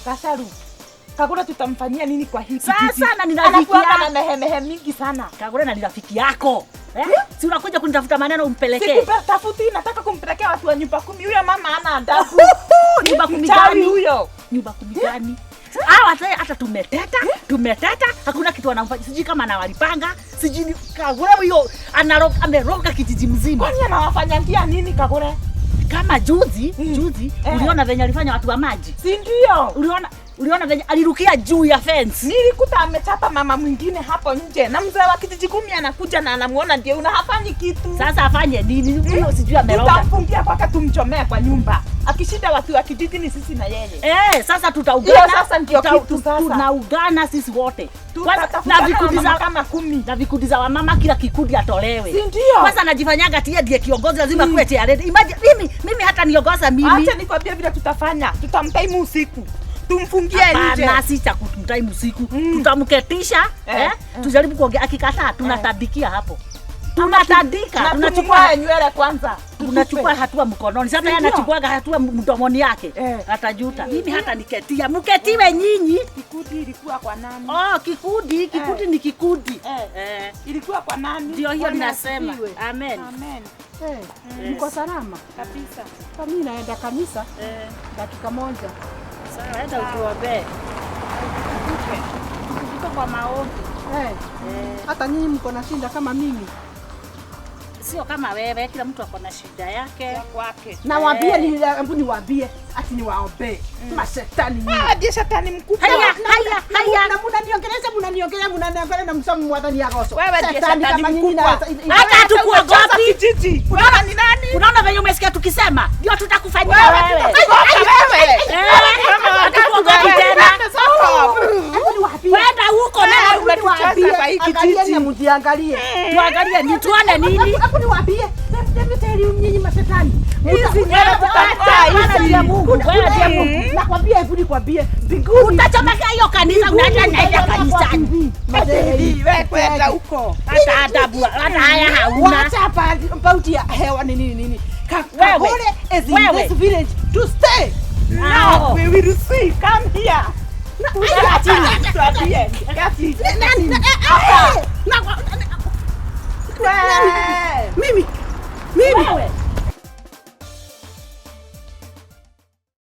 Kasharu. Kagure tutamfanyia nini kwa hiki? Sasa na ni rafiki yako. Ana mehemehe mingi sana. Kagure na ni rafiki yako. Si unakuja kunitafuta maneno umpelekee. Sikutafuti, nataka kumpelekea watu wa nyumba 10. Huyo mama hana adabu. Nyumba 10 gani huyo? Nyumba 10 gani? Hata tumeteta, hakuna kitu anamfanya. Sijui kama anawalipanga, sijui Kagure huyo ameroga kijiji mzima. Kwani anawafanya ndia nini Kagure? Kama juzi, uliona venye alifanya watu wa maji? Si ndio? Uliona venye alirukia juu ya fence? Nilikuta amechapa mama mwingine hapo nje. Na mzee wa kijiji 10 anakuja na anamuona ndio unahafanyi kitu. Sasa afanye nini? Huyo sijui ameroga. Tutamfungia mpaka tumchomea kwa nyumba. Akishinda watu wa kijiji ni sisi na yeye. Sasa tutaugana. Sasa ndio kitu sasa. Tunaugana sisi wote. Na vikundi za kama 10. Na vikundi za wamama kila kikundi atolewe. Si ndio? Kwanza anajifanyaga tia ndiye kiongozi lazima kuwe tiarede. Imagine mimi hata niongoza mimi. Acha nikwambie vile tutafanya. Tutamtaimu usiku. Tumfungie nje. Na sita kutumtaimu usiku. Tutamketisha, tujaribu kuongea, akikataa tunatadikia hapo. Tunatandika, tunachukua nywele kwanza. Tunachukua hatua mkononi. Sasa yeye anachukua hatua mdomoni yake. Atajuta. Mimi hata niketia. Mketiwe nyinyi. Kikundi ilikuwa kwa nani? Kikundi ni kikundi. Ilikuwa kwa nani? Ndio hiyo ninasema. Amen. Mko salama? Kabisa. Kwa mimi naenda kanisa. Dakika moja. Sawa, enda utuombe. Tuko kwa maombi. Hata nyinyi mko na shida kama mimi. Sio kama wewe, kila mtu ako na shida yake kwake. Na waambie niwaambie ati niwaombe. Mashetani nyinyi. Ndiye shetani mkubwa. Haya. Na mnaniongeleza na msomo mwadhani ya goso. Wewe ndiye shetani mkubwa. Hata tukuogopi kijiji. Wewe ni nani? Unaona venye umesikia tukisema? Ndio tutakufanyia wewe. Hatukuogopi tena. Wenda huko na unatucheza kwa hiki kijiji. Mjiangalie. Tuangalie ni tuone nini? Hapo niwaambie. Hebu tell nyinyi mashetani. Hizi nyara tutafanya hizi ya Mungu. Wewe ndiye Mungu. Nakwambia hebu nikwambie. Mbinguni utachomeka hiyo kanisa unaenda naenda kanisani. Wewe kwenda huko. Hata adabu, hata haya hauna. Wacha hapa pauti ya hewa ni nini? Kagure is in this village to stay. Now we will see. Come here. Mimi